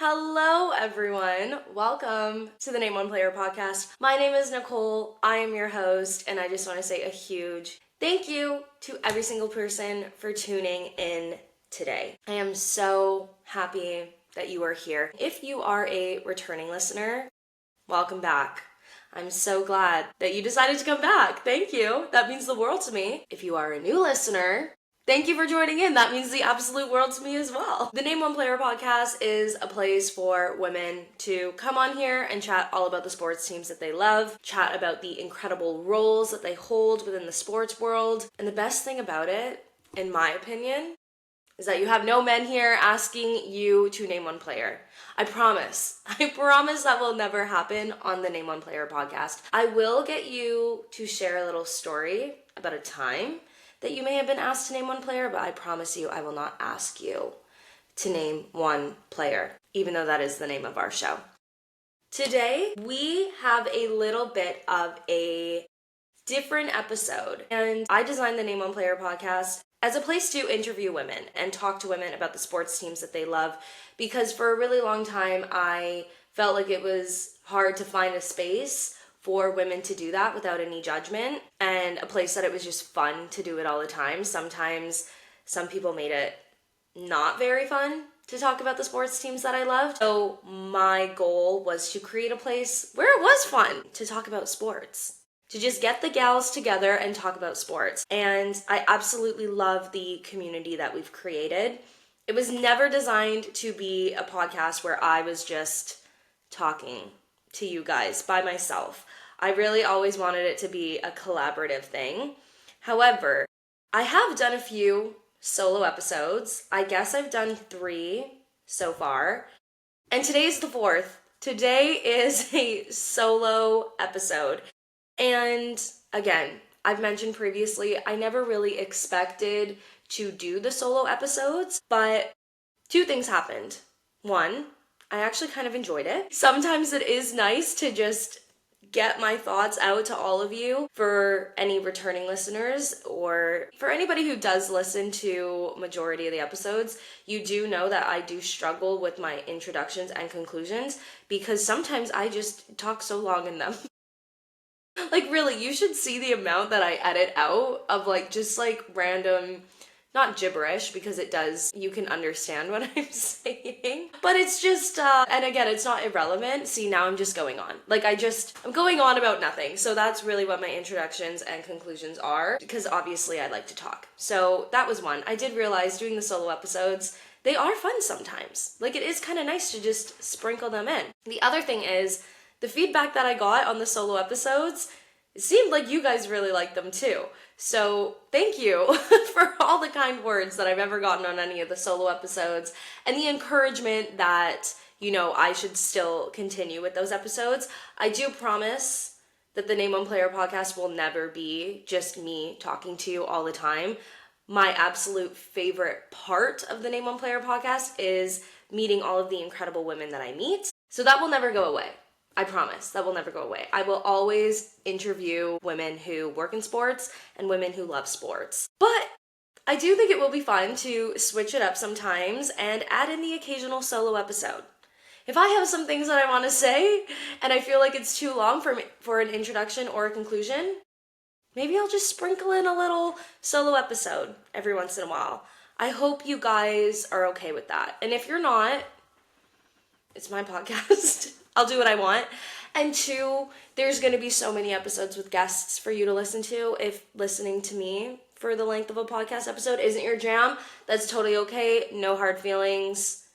Hello, everyone. Welcome to the Name One Player podcast. My name is Nicole. I am your host, and I just want to say a huge thank you to every single person for tuning in today. I am so happy that you are here. If you are a returning listener, welcome back. I'm so glad that you decided to come back. Thank you. That means the world to me. If you are a new listener, thank you for joining in. That means the absolute world to me as well. The Name One Player podcast is a place for women to come on here and chat all about the sports teams that they love, chat about the incredible roles that they hold within the sports world. And the best thing about it, in my opinion, is that you have no men here asking you to name one player. I promise that will never happen on the Name One Player podcast. I will get you to share a little story about a time that you may have been asked to name one player, but I promise you I will not ask you to name one player, even though that is the name of our show. Today, we have a little bit of a different episode, and I designed the Name One Player podcast as a place to interview women and talk to women about the sports teams that they love, because for a really long time, I felt like it was hard to find a space for women to do that without any judgment, and a place that it was just fun to do it all the time. Sometimes some people made it not very fun to talk about the sports teams that I loved. So my goal was to create a place where it was fun to talk about sports, to just get the gals together and talk about sports. And I absolutely love the community that we've created. It was never designed to be a podcast where I was just talking to you guys by myself. I really always wanted it to be a collaborative thing. However, I have done a few solo episodes. I guess I've done 3 so far. And today's the 4th. Today is a solo episode. And again, I've mentioned previously, I never really expected to do the solo episodes, but 2 things happened. 1, I actually kind of enjoyed it. Sometimes it is nice to just get my thoughts out to all of you. For any returning listeners, or for anybody who does listen to majority of the episodes, you do know that I do struggle with my introductions and conclusions, because sometimes I just talk so long in them. Like, really, you should see the amount that I edit out of just random, not gibberish, because you can understand what I'm saying. But it's just, and again, it's not irrelevant. See, now I'm just going on. I'm going on about nothing. So that's really what my introductions and conclusions are, because obviously I like to talk. So that was one. I did realize doing the solo episodes, they are fun sometimes. It is kind of nice to just sprinkle them in. The other thing is, the feedback that I got on the solo episodes, it seemed like you guys really liked them too. So thank you for all the kind words that I've ever gotten on any of the solo episodes, and the encouragement that, I should still continue with those episodes. I do promise that the Name One Player podcast will never be just me talking to you all the time. My absolute favorite part of the Name One Player podcast is meeting all of the incredible women that I meet. So that will never go away. I promise that will never go away. I will always interview women who work in sports and women who love sports. But I do think it will be fun to switch it up sometimes and add in the occasional solo episode. If I have some things that I want to say and I feel like it's too long for an introduction or a conclusion, maybe I'll just sprinkle in a little solo episode every once in a while. I hope you guys are okay with that. And if you're not, it's my podcast. I'll do what I want. And 2, there's going to be so many episodes with guests for you to listen to. If listening to me for the length of a podcast episode isn't your jam, that's totally okay. No hard feelings.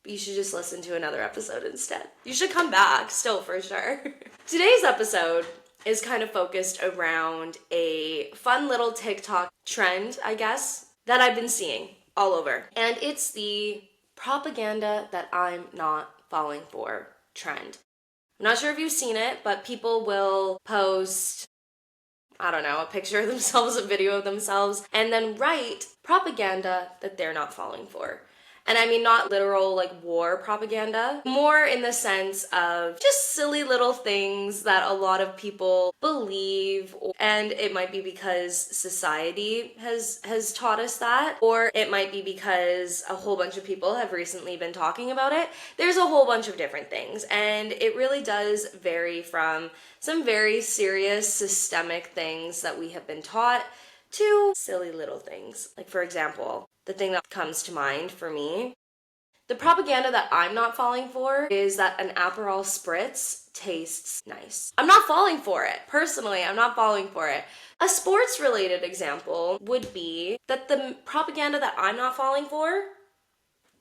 You should just listen to another episode instead. You should come back still, for sure. Today's episode is kind of focused around a fun little TikTok trend, I guess, that I've been seeing all over. And it's the propaganda that I'm not falling for trend. I'm not sure if you've seen it, but people will post, a picture of themselves, a video of themselves, and then write propaganda that they're not falling for. And I mean not literal like war propaganda, more in the sense of just silly little things that a lot of people believe, and it might be because society has taught us that, or it might be because a whole bunch of people have recently been talking about it. There's a whole bunch of different things, and it really does vary from some very serious systemic things that we have been taught to silly little things. Like, for example, the thing that comes to mind for me, the propaganda that I'm not falling for is that an Aperol Spritz tastes nice. I'm not falling for it. Personally, I'm not falling for it. A sports related example would be that the propaganda that I'm not falling for,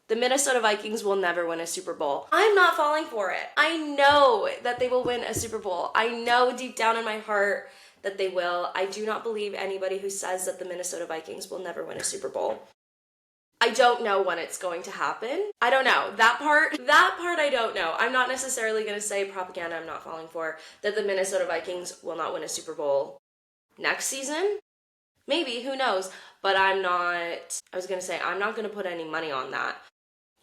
the Minnesota Vikings will never win a Super Bowl. I'm not falling for it. I know that they will win a Super Bowl. I know deep down in my heart that they will. I do not believe anybody who says that the Minnesota Vikings will never win a Super Bowl. I don't know when it's going to happen. I don't know. That part I don't know. I'm not necessarily going to say propaganda I'm not falling for, that the Minnesota Vikings will not win a Super Bowl next season. Maybe, who knows? But I'm not going to put any money on that.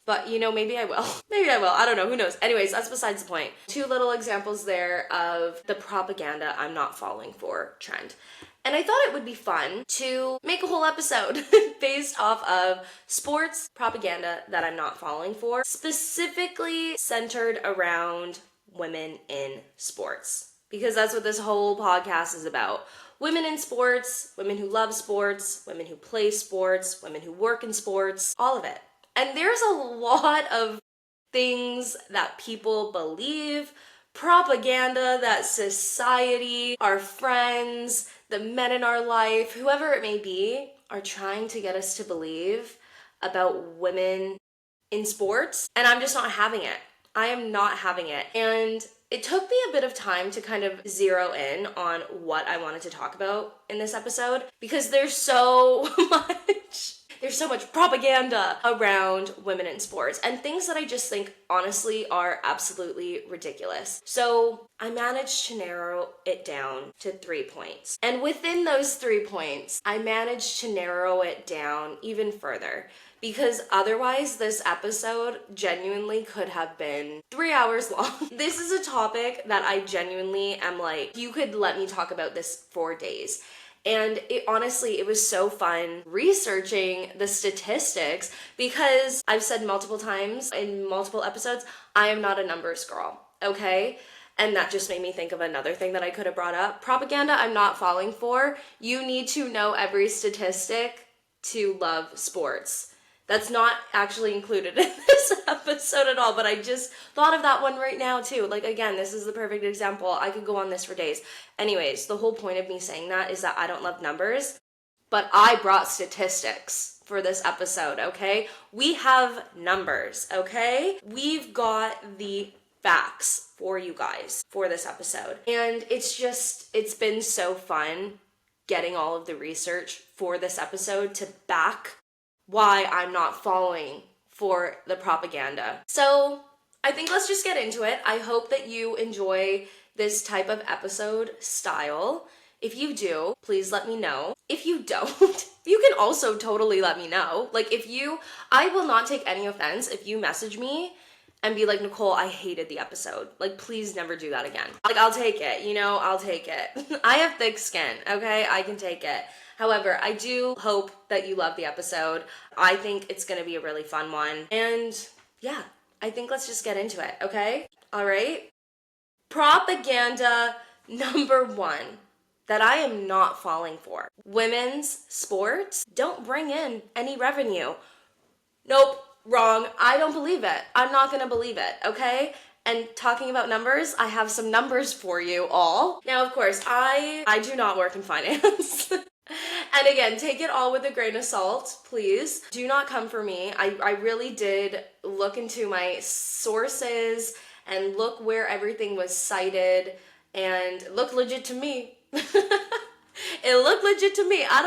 But, maybe I will. Maybe I will. I don't know. Who knows? Anyways, that's besides the point. 2 little examples there of the propaganda I'm not falling for trend. And I thought it would be fun to make a whole episode based off of sports propaganda that I'm not falling for, specifically centered around women in sports. Because that's what this whole podcast is about. Women in sports, women who love sports, women who play sports, women who work in sports, all of it. And there's a lot of things that people believe, propaganda that society, our friends, the men in our life, whoever it may be, are trying to get us to believe about women in sports. And I'm just not having it. I am not having it. And it took me a bit of time to kind of zero in on what I wanted to talk about in this episode, because there's so much propaganda around women in sports and things that I just think honestly are absolutely ridiculous. So I managed to narrow it down to 3 points. And within those 3 points, I managed to narrow it down even further, because otherwise this episode genuinely could have been 3 hours long. This is a topic that I genuinely am like, you could let me talk about this for days. And it was so fun researching the statistics, because I've said multiple times in multiple episodes, I am not a numbers girl, okay? And that just made me think of another thing that I could have brought up. Propaganda I'm not falling for. You need to know every statistic to love sports. That's not actually included in this episode at all, but I just thought of that one right now too. Like, again, this is the perfect example. I could go on this for days. Anyways, the whole point of me saying that is that I don't love numbers, but I brought statistics for this episode, okay? We have numbers, okay? We've got the facts for you guys for this episode. And it's been so fun getting all of the research for this episode to back why I'm not falling for the propaganda. So I think let's just get into it. I hope that you enjoy this type of episode style. If you do, please let me know. If you don't, you can also totally let me know. Like, I will not take any offense if you message me and be like, Nicole, I hated the episode. Like, please never do that again. Like, I'll take it, I'll take it. I have thick skin, okay? I can take it. However, I do hope that you love the episode. I think it's gonna be a really fun one. And yeah, I think let's just get into it, okay? All right? Propaganda number 1 that I am not falling for. Women's sports don't bring in any revenue. Nope, wrong. I don't believe it. I'm not gonna believe it, okay? And talking about numbers, I have some numbers for you all. Now, of course, I do not work in finance. And again, take it all with a grain of salt, please. Do not come for me. I really did look into my sources and look where everything was cited, and it looked legit to me. It looked legit to me. I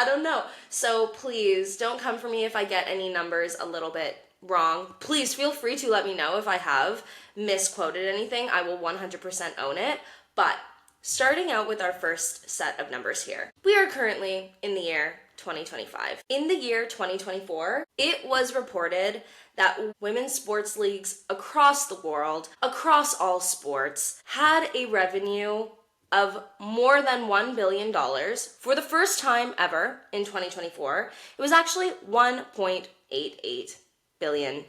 don't know. So please don't come for me if I get any numbers a little bit wrong. Please feel free to let me know if I have misquoted anything. I will 100% own it. But starting out with our first set of numbers here. We are currently in the year 2025. In the year 2024, it was reported that women's sports leagues across the world, across all sports, had a revenue of more than $1 billion for the first time ever in 2024. It was actually $1.88 billion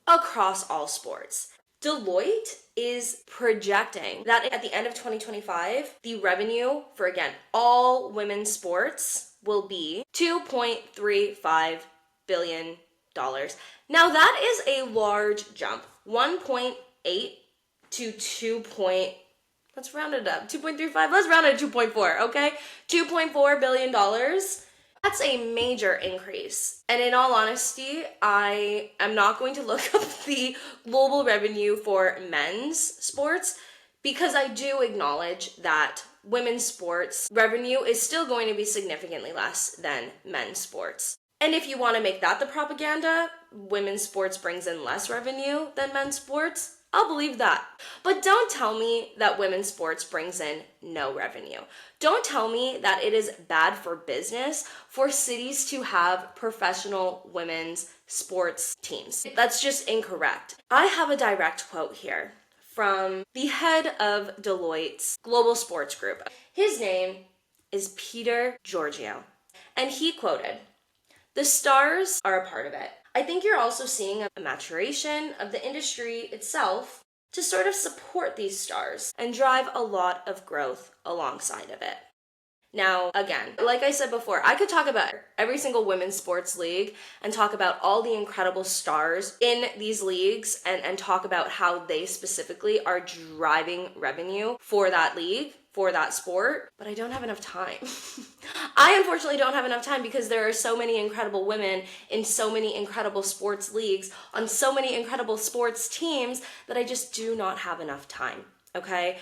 across all sports. Deloitte is projecting that at the end of 2025, the revenue for, again, all women's sports will be $2.35 billion. Now that is a large jump. 1.8 to 2. Let's round it up. 2.35. Let's round it to 2.4, okay? $2.4 billion. That's a major increase. And in all honesty, I am not going to look up the global revenue for men's sports because I do acknowledge that women's sports revenue is still going to be significantly less than men's sports. And if you want to make that the propaganda, women's sports brings in less revenue than men's sports, I'll believe that. But don't tell me that women's sports brings in no revenue. Don't tell me that it is bad for business for cities to have professional women's sports teams. That's just incorrect. I have a direct quote here from the head of Deloitte's Global Sports Group. His name is Peter Giorgio, and he quoted, "The stars are a part of it. I think you're also seeing a maturation of the industry itself to sort of support these stars and drive a lot of growth alongside of it." Now, again, like I said before, I could talk about every single women's sports league and talk about all the incredible stars in these leagues and talk about how they specifically are driving revenue for that league, for that sport, but I don't have enough time. I unfortunately don't have enough time because there are so many incredible women in so many incredible sports leagues on so many incredible sports teams that I just do not have enough time, okay?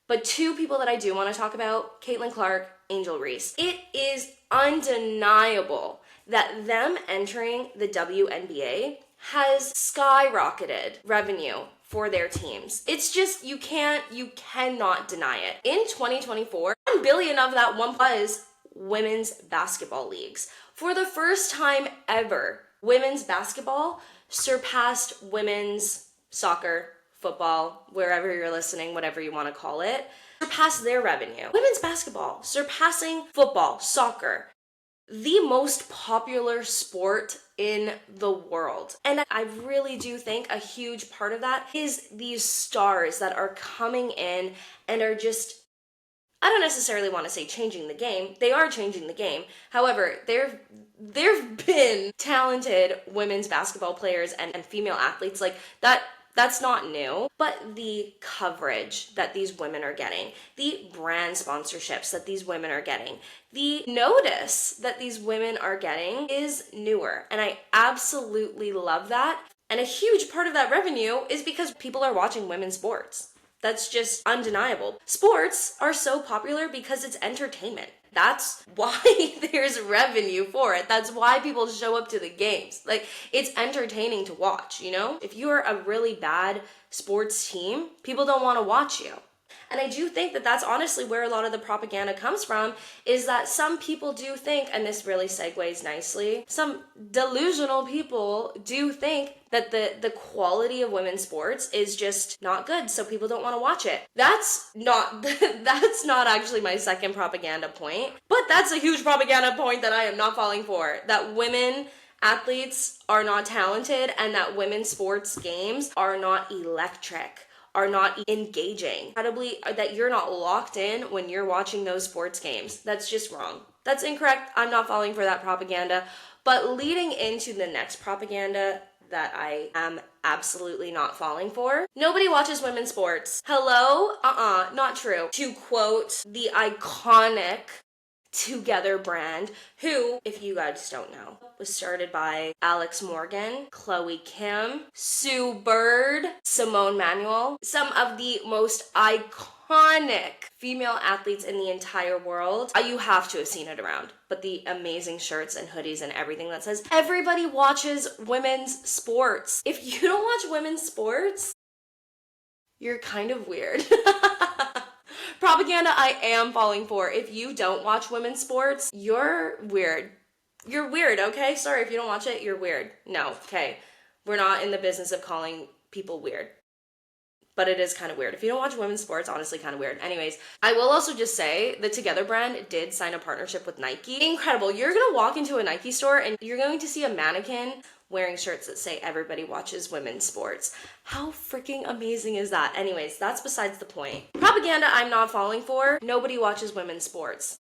But two people that I do want to talk about, Caitlin Clark, Angel Reese. It is undeniable that them entering the WNBA has skyrocketed revenue for their teams. It's just, you cannot deny it. In 2024, $1 billion of that was women's basketball leagues. For the first time ever, women's basketball surpassed women's soccer, football, wherever you're listening, whatever you want to call it, surpassed their revenue. Women's basketball surpassing football, soccer, the most popular sport in the world. And I really do think a huge part of that is these stars that are coming in and are just, I don't necessarily want to say changing the game. They are changing the game. However, there've been talented women's basketball players and female athletes like that. That's not new, but the coverage that these women are getting, the brand sponsorships that these women are getting, the notice that these women are getting is newer. And I absolutely love that. And a huge part of that revenue is because people are watching women's sports. That's just undeniable. Sports are so popular because it's entertainment. That's why there's revenue for it. That's why people show up to the games. Like, it's entertaining to watch, you know? If you're a really bad sports team, people don't want to watch you. And I do think that that's honestly where a lot of the propaganda comes from, is that some people do think, and this really segues nicely, some delusional people do think that the quality of women's sports is just not good, so people don't want to watch it. That's not actually my second propaganda point, but that's a huge propaganda point that I am not falling for, that women athletes are not talented and that women's sports games are not electric, are not engaging. Incredibly, that you're not locked in when you're watching those sports games. That's just wrong. That's incorrect. I'm not falling for that propaganda. But leading into the next propaganda that I am absolutely not falling for. Nobody watches women's sports. Hello? Not true. To quote the iconic Together brand, who, if you guys don't know, was started by Alex Morgan, Chloe Kim, Sue Bird, Simone Manuel, some of the most iconic female athletes in the entire world. You have to have seen it around, but the amazing shirts and hoodies and everything that says everybody watches women's sports. If you don't watch women's sports, you're kind of weird. Propaganda I am falling for. If you don't watch women's sports, you're weird. You're weird, okay? Sorry if you don't watch it, you're weird. No, okay. We're not in the business of calling people weird. But it is kind of weird. If you don't watch women's sports, honestly kind of weird. Anyways, I will also just say the Together brand did sign a partnership with Nike. Incredible. You're going to walk into a Nike store and you're going to see a mannequin wearing shirts that say everybody watches women's sports. How freaking amazing is that? Anyways, that's besides the point. Propaganda I'm not falling for. Nobody watches women's sports.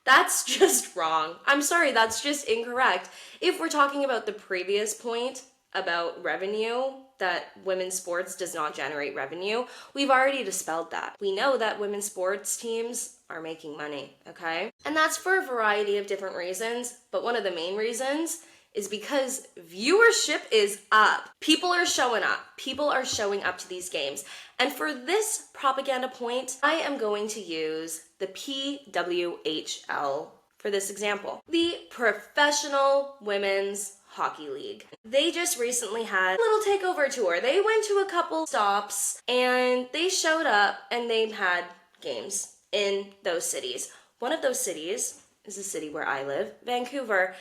That's just wrong. I'm sorry, that's just incorrect. If we're talking about the previous point about revenue, that women's sports does not generate revenue, we've already dispelled that. We know that women's sports teams are making money, okay? And that's for a variety of different reasons, but one of the main reasons is because viewership is up. People are showing up. People are showing up to these games. And for this propaganda point, I am going to use the PWHL for this example. The Professional Women's Hockey League. They just recently had a little takeover tour. They went to a couple stops and they showed up and they had games in those cities. One of those cities is the city where I live, Vancouver.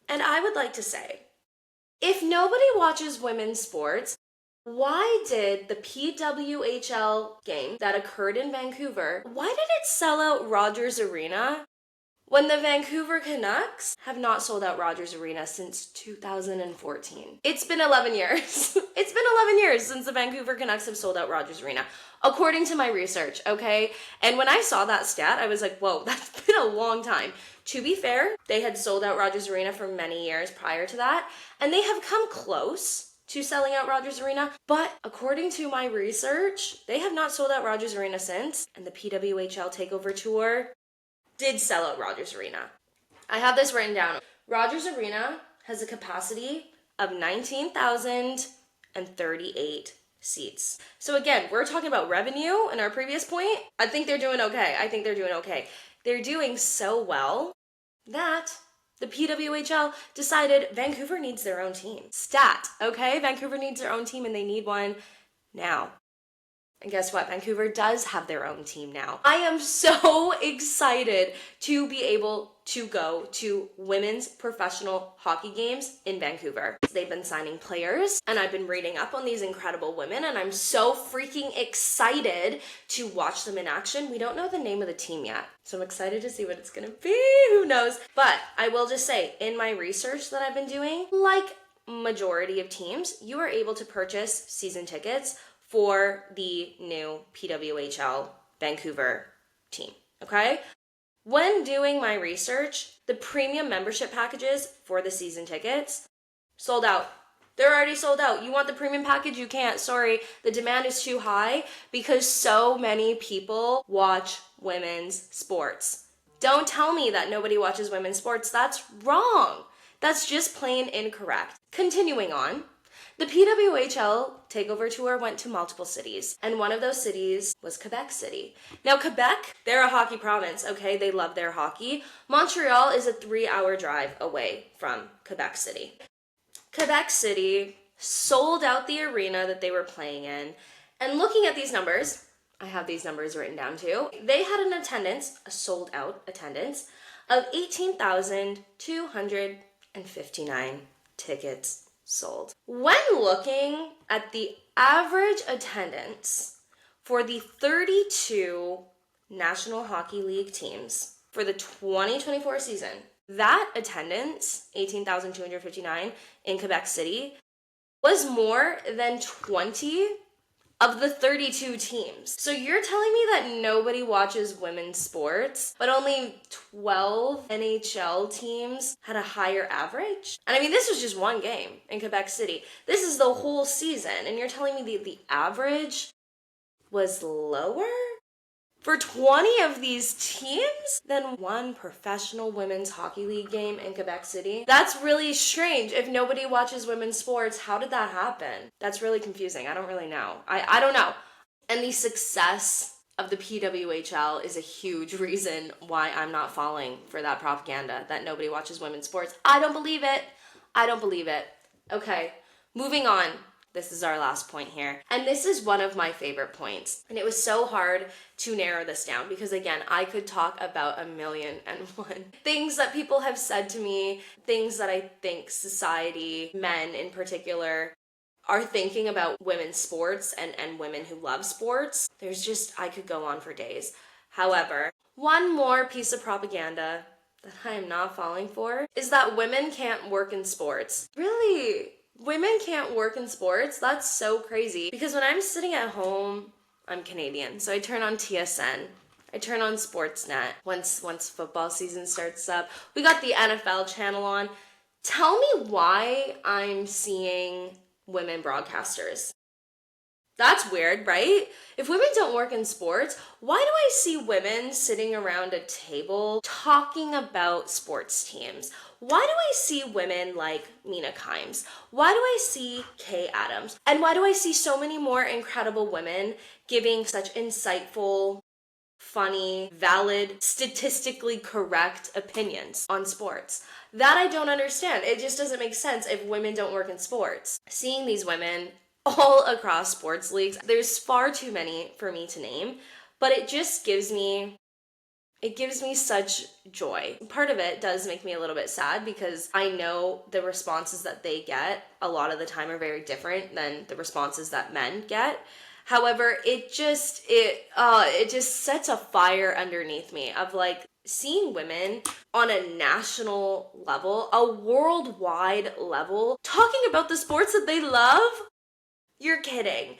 And I would like to say, if nobody watches women's sports, why did the PWHL game that occurred in Vancouver, why did it sell out Rogers Arena when the Vancouver Canucks have not sold out Rogers Arena since 2014? It's been 11 years. It's been 11 years since the Vancouver Canucks have sold out Rogers Arena, according to my research, okay? And when I saw that stat, I was like, whoa, that's been a long time. To be fair, they had sold out Rogers Arena for many years prior to that, and they have come close to selling out Rogers Arena, but according to my research, they have not sold out Rogers Arena since, and the PWHL Takeover Tour did sell out Rogers Arena. I have this written down. Rogers Arena has a capacity of 19,038 seats. So again, we're talking about revenue in our previous point. I think they're doing okay. They're doing so well that the PWHL decided Vancouver needs their own team. Stat, okay? Vancouver needs their own team and they need one now. And guess what? Vancouver does have their own team now. I am so excited to be able to go to women's professional hockey games in Vancouver. They've been signing players, and I've been reading up on these incredible women, and I'm so freaking excited to watch them in action. We don't know the name of the team yet, so I'm excited to see what it's gonna be. Who knows? But I will just say, in my research that I've been doing, like majority of teams, you are able to purchase season tickets for the new PWHL Vancouver team, okay? When doing my research, the premium membership packages for the season tickets sold out. They're already sold out. You want the premium package? You can't. Sorry, the demand is too high because so many people watch women's sports. Don't tell me that nobody watches women's sports. That's wrong. That's just plain incorrect. Continuing on. The PWHL Takeover Tour went to multiple cities, and one of those cities was Quebec City. Now, Quebec, they're a hockey province, okay? They love their hockey. Montreal is a 3-hour drive away from Quebec City. Quebec City sold out the arena that they were playing in, and looking at these numbers, I have these numbers written down too, they had an attendance, a sold-out attendance, of 18,259 tickets sold. When looking at the average attendance for the 32 National Hockey League teams for the 2024 season, that attendance, 18,259 in Quebec City, was more than 20 of the 32 teams. So you're telling me that nobody watches women's sports, but only 12 NHL teams had a higher average? And I mean, this was just one game in Quebec City. This is the whole season, and you're telling me the average was lower for 20 of these teams than one professional women's hockey league game in Quebec City? That's really strange. If nobody watches women's sports, how did that happen? That's really confusing. I don't really know. I don't know. And the success of the PWHL is a huge reason why I'm not falling for that propaganda that nobody watches women's sports. I don't believe it. Okay, moving on. this is our last point here. And this is one of my favorite points. And it was so hard to narrow this down because, again, I could talk about 1,000,001 things that people have said to me, things that I think society, men in particular, are thinking about women's sports and women who love sports. I could go on for days. However, one more piece of propaganda that I am not falling for is that women can't work in sports. Really? Women can't work in sports? That's so crazy. Because when I'm sitting at home, I'm Canadian, so I turn on TSN. I turn on Sportsnet once football season starts up. We got the NFL channel on. Tell me why I'm seeing women broadcasters. That's weird, right? If women don't work in sports, why do I see women sitting around a table talking about sports teams? Why do I see women like Mina Kimes? Why do I see Kay Adams? And why do I see so many more incredible women giving such insightful, funny, valid, statistically correct opinions on sports? That I don't understand. It just doesn't make sense if women don't work in sports. Seeing these women all across sports leagues, there's far too many for me to name, but it gives me such joy. Part of it does make me a little bit sad because I know the responses that they get a lot of the time are very different than the responses that men get. However, it just sets a fire underneath me of like seeing women on a national level, a worldwide level, talking about the sports that they love. You're kidding.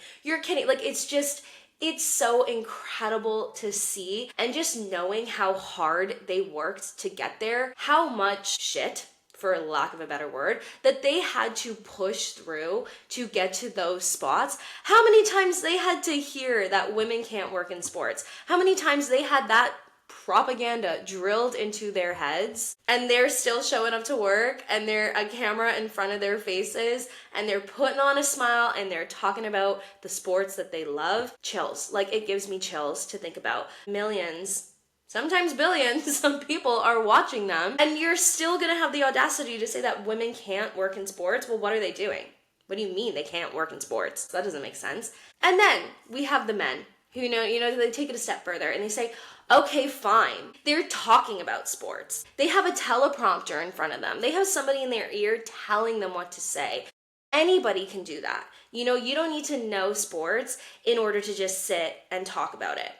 Like, it's so incredible to see, and just knowing how hard they worked to get there, how much shit, for lack of a better word, that they had to push through to get to those spots. How many times they had to hear that women can't work in sports. How many times they had that propaganda drilled into their heads, and they're still showing up to work, and they're a camera in front of their faces, and they're putting on a smile, and they're talking about the sports that they love. Chills. Like, it gives me chills to think about millions, sometimes billions of people are watching them, and you're still gonna have the audacity to say that women can't work in sports. Well, what are they doing? What do you mean they can't work in sports? That doesn't make sense. And then we have the men who, they take it a step further and they say, okay, fine. They're talking about sports. They have a teleprompter in front of them. They have somebody in their ear telling them what to say. Anybody can do that. You don't need to know sports in order to just sit and talk about it.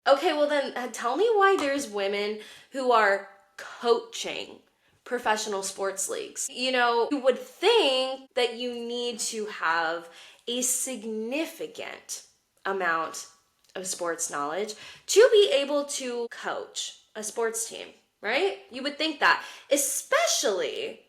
Okay, well then tell me why there's women who are coaching professional sports leagues. You would think that you need to have a significant amount of sports knowledge to be able to coach a sports team, right? You would think that, especially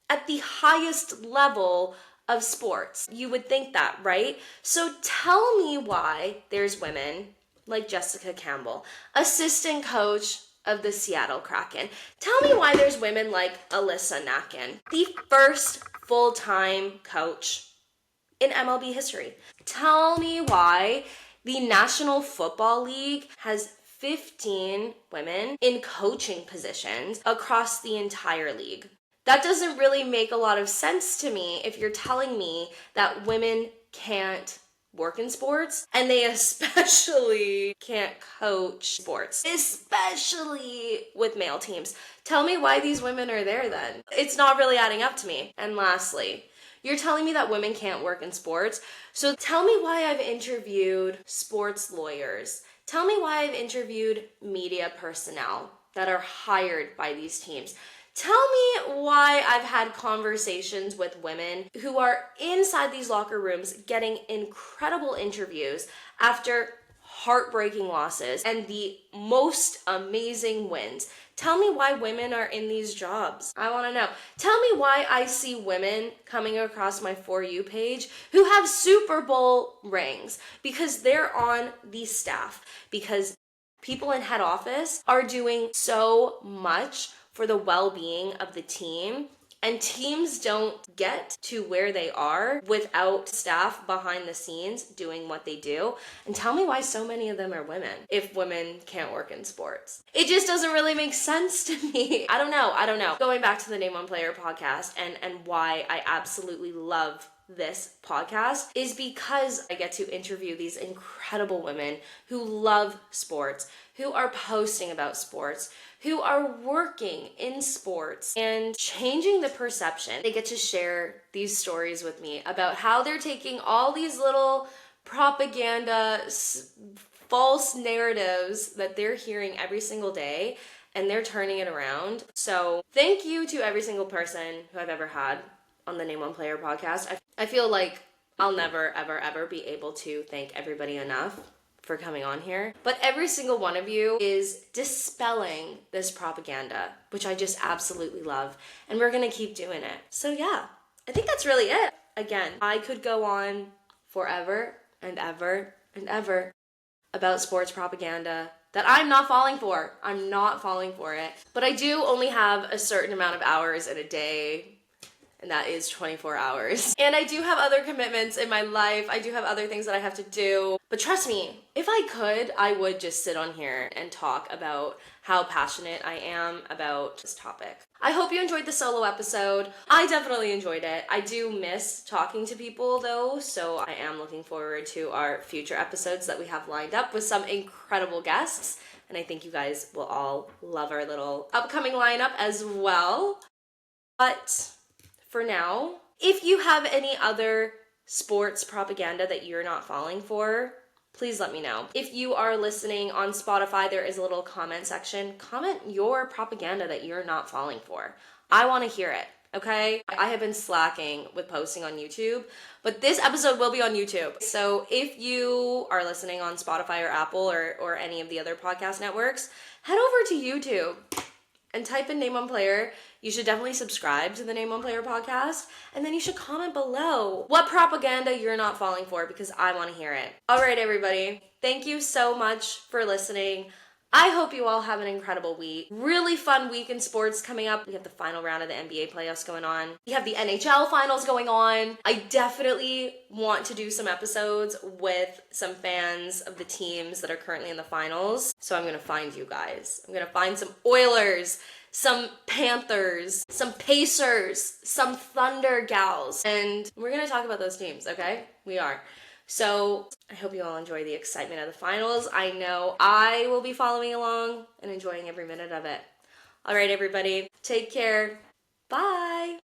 at the highest level of sports. You would think that, right? So tell me why there's women like Jessica Campbell, assistant coach of the Seattle Kraken. Tell me why there's women like Alyssa Nakken, the first full-time coach in MLB history. Tell me why the National Football League has 15 women in coaching positions across the entire league. That doesn't really make a lot of sense to me if you're telling me that women can't work in sports, and they especially can't coach sports, especially with male teams. Tell me why these women are there then. It's not really adding up to me. And lastly, you're telling me that women can't work in sports, so tell me why I've interviewed sports lawyers. Tell me why I've interviewed media personnel that are hired by these teams. Tell me why I've had conversations with women who are inside these locker rooms getting incredible interviews after heartbreaking losses and the most amazing wins. Tell me why women are in these jobs. I want to know. Tell me why I see women coming across my For You page who have Super Bowl rings because they're on the staff, because people in head office are doing so much for the well-being of the team, and teams don't get to where they are without staff behind the scenes doing what they do. And tell me why so many of them are women if women can't work in sports. It just doesn't really make sense to me. I don't know. Going back to the Name One Player podcast and why I absolutely love this podcast is because I get to interview these incredible women who love sports, who are posting about sports, who are working in sports and changing the perception. They get to share these stories with me about how they're taking all these little propaganda, false narratives that they're hearing every single day, and they're turning it around. So thank you to every single person who I've ever had on the Name One Player podcast. I feel like I'll never, ever, ever be able to thank everybody enough for coming on here. But every single one of you is dispelling this propaganda, which I just absolutely love. And we're gonna keep doing it. So yeah, I think that's really it. Again, I could go on forever and ever and ever about sports propaganda that I'm not falling for. I'm not falling for it. But I do only have a certain amount of hours in a day, and that is 24 hours. And I do have other commitments in my life. I do have other things that I have to do. But trust me, if I could, I would just sit on here and talk about how passionate I am about this topic. I hope you enjoyed the solo episode. I definitely enjoyed it. I do miss talking to people though, so I am looking forward to our future episodes that we have lined up with some incredible guests. And I think you guys will all love our little upcoming lineup as well. But for now, if you have any other sports propaganda that you're not falling for, please let me know. If you are listening on Spotify, there is a little comment section. Comment your propaganda that you're not falling for. I want to hear it, okay? I have been slacking with posting on YouTube, but this episode will be on YouTube. So if you are listening on Spotify or Apple or any of the other podcast networks, head over to YouTube and type in Name One Player. You should definitely subscribe to the Name One Player podcast, and then you should comment below what propaganda you're not falling for, because I want to hear it. All right, everybody. Thank you so much for listening. I hope you all have an incredible week. Really fun week in sports coming up. We have the final round of the NBA playoffs going on. We have the NHL finals going on. I definitely want to do some episodes with some fans of the teams that are currently in the finals. So I'm going to find you guys. I'm going to find some Oilers, some Panthers, some Pacers, some Thunder gals. And we're going to talk about those teams, okay? We are. So I hope you all enjoy the excitement of the finals. I know I will be following along and enjoying every minute of it. All right, everybody, take care. Bye.